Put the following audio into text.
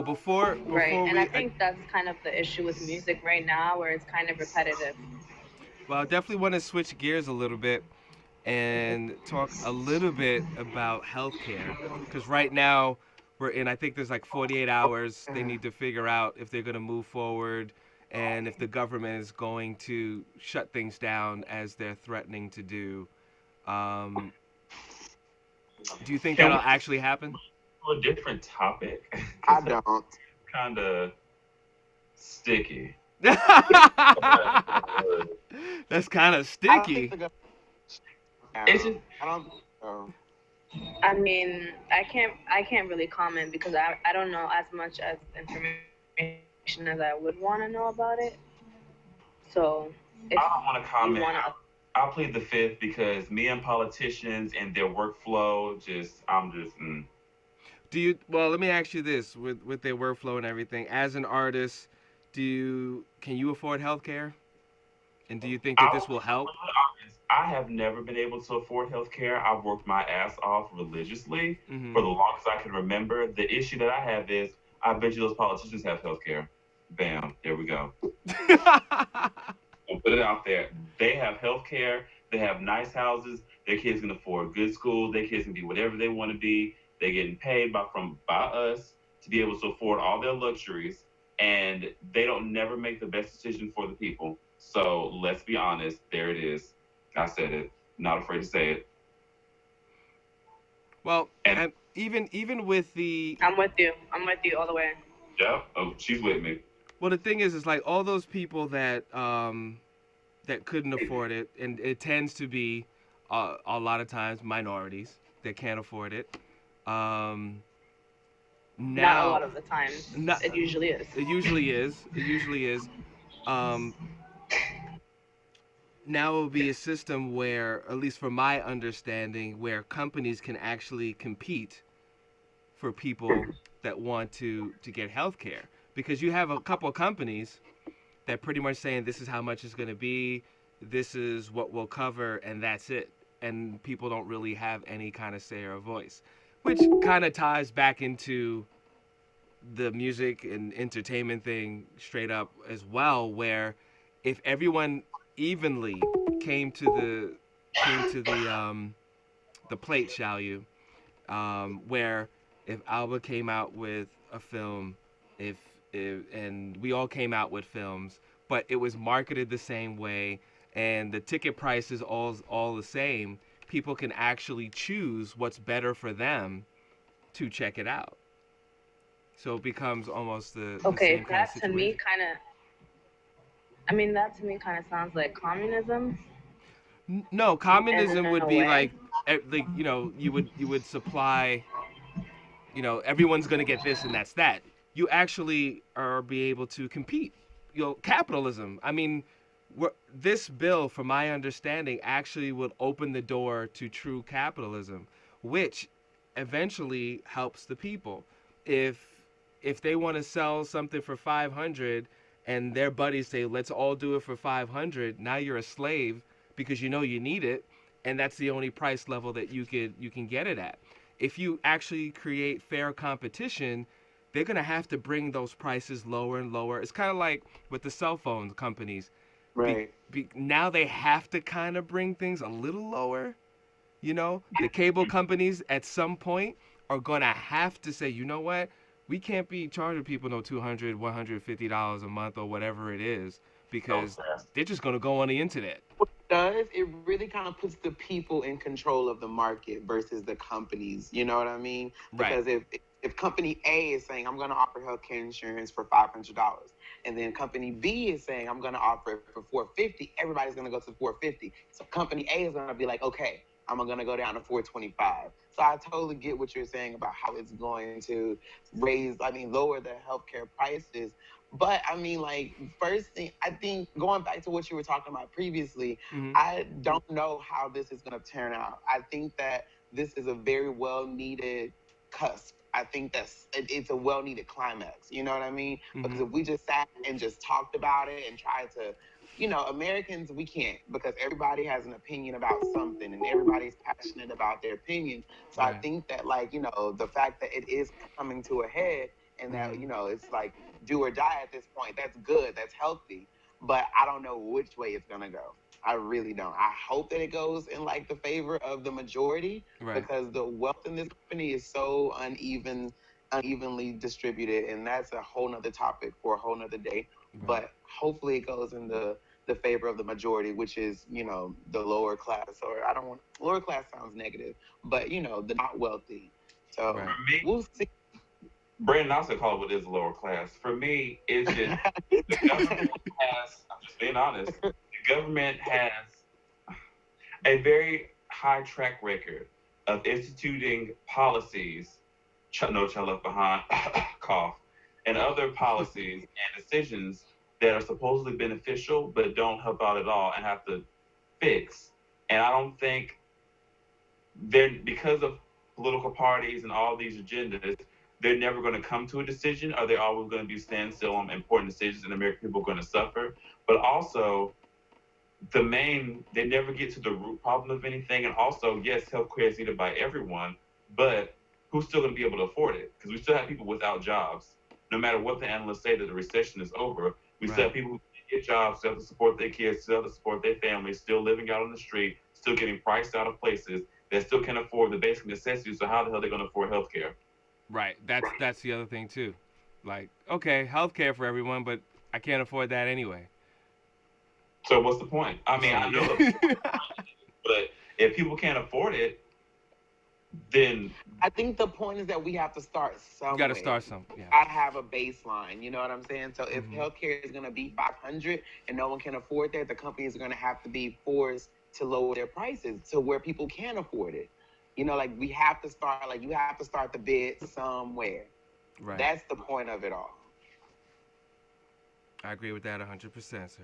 Well, before Right. before And I we, think that's kind of the issue with music right now, where it's kind of repetitive. well, I definitely want to switch gears a little bit and talk a little bit about healthcare because right now we're in. I think there's like 48 hours. They need to figure out if they're going to move forward and if the government is going to shut things down as they're threatening to do. Um, do you think Can we that'll actually happen? do a different topic? I Because that's don't. kind of sticky. That's kind of I don't think sticky. they're gonna It's down. just I don't. So. I mean, I can't really comment because I don't know as much as information as I would want to know about it. So if I you don't want to want to, comment. I'll plead the fifth because me and politicians and their workflow, I'm just. Do you? Well, let me ask you this: with their workflow and everything, as an artist, can you afford healthcare? And do you think that I this will will be help? completely honest. I have never been able to afford healthcare. I've worked my ass off religiously Hmm. for the longest I can remember. The issue that I have is I bet you those politicians have healthcare. Bam, there we go. I'll put it out there. They have healthcare. They have nice houses. Their kids can afford good schools. Their kids can be whatever they want to be. They're getting paid by us to be able to afford all their luxuries, and they don't never make the best decision for the people. So let's be honest. There it is. I said it. Not afraid to say it. Well, And and even with the I'm with you. I'm with you all the way. yeah, oh, she's with me. well, the thing is like all those people that couldn't afford it, and it tends to be a lot of times minorities that can't afford it. Um, Not a now, lot of the times. not, It usually is. it usually is. It usually is. Um, Now it will be a system where, at least from my understanding, where companies can actually compete for people that want to get health care. Because you have a couple of companies that pretty much saying this is how much it's going to be, this is what we'll cover, and that's it. And people don't really have any kind of say or voice, which kind of ties back into the music and entertainment thing straight up as well, where if everyone evenly came to the plate, shall you, where if Alba came out with a film, if and we all came out with films, but it was marketed the same way, and the ticket price is all the same, people can actually choose what's better for them to check it out. So it becomes almost the Okay, same kind of that to me situation. kind of, I mean, that to me kind of sounds like communism No, in communism a would be way. like you would supply, everyone's going to get this and that's that. You actually are be able to compete. Capitalism. I mean, this bill, from my understanding, actually would open the door to true capitalism, which eventually helps the people. If if they want to sell something for 500 and their buddies say let's all do it for 500, now you're a slave because you know you need it, and that's the only price level that you can get it at. If you actually create fair competition, they're going to have to bring those prices lower and lower. It's kind of like with the cell phone companies. Right. Now they have to kind of bring things a little lower. The cable companies at some point are going to have to say, you know what? We can't be charging people no 200, $150 a month or whatever it is So because sad. they're just going to go on the internet. What it does, it really kind of puts the people in control of the market versus the companies. You know what I mean? Right. Because if company A is saying I'm going to offer healthcare insurance for $500, and then company B is saying I'm going to offer it for 450, everybody's going to go to 450. So company A is going to be like, okay, I'm going to go down to 425. So I totally get what you're saying about how it's going to lower the healthcare prices. But I mean, like, first thing, I think going back to what you were talking about previously, Hmm. I don't know how this is going to turn out. I think that this is a very well needed cusp. I think it's a well needed climax. You know what I mean? Because Hmm. if we just sat and just talked about it and tried to, Americans, we can't because everybody has an opinion about something and everybody's passionate about their opinion. So I Right. think that, like, the fact that it is coming to a head and that it's like do or die at this point. That's good. That's healthy. But I don't know which way it's gonna go. I really don't. I hope that it goes in like the favor of the majority Right. because the wealth in this company is so unevenly distributed, and that's a whole nother topic for a whole nother day. Right. But hopefully it goes in the favor of the majority, which is, the lower class, or I don't want lower class sounds negative, but the not wealthy. So Right. For me, we'll see. Brandon also call it what is lower class. For me, it's just the government has, I'm just being honest, the government has a very high track record of instituting policies, no child left behind, cough, and other policies and decisions that are supposedly beneficial but don't help out at all and have to fix. And I don't think they're, because of political parties and all these agendas, they're never going to come to a decision, or they're always going to be standstill on important decisions, and American people are going to suffer. But also, they never get to the root problem of anything. And also, yes, healthcare is needed by everyone, but who's still going to be able to afford it? Because we still have people without jobs. No matter what the analysts say that the recession is over, we still have people who can't get jobs, still have to support their kids, still have to support their families, still living out on the street, still getting priced out of places that still can't afford the basic necessities. So how the hell are they going to afford healthcare? Right. That's the other thing too. Like, okay, healthcare for everyone, but I can't afford that anyway. So what's the point? I mean, I know, Yeah. but if people can't afford it, then I think the point is that we have to start somewhere. You got to start some. Yeah. I have a baseline. You know what I'm saying? So if Mhm. healthcare is going to be 500 and no one can afford that, the companies are going to have to be forced to lower their prices to where people can afford it. Like we have to start. Like you have to start the bid somewhere. Right. That's the point of it all. I agree with that 100%, sir.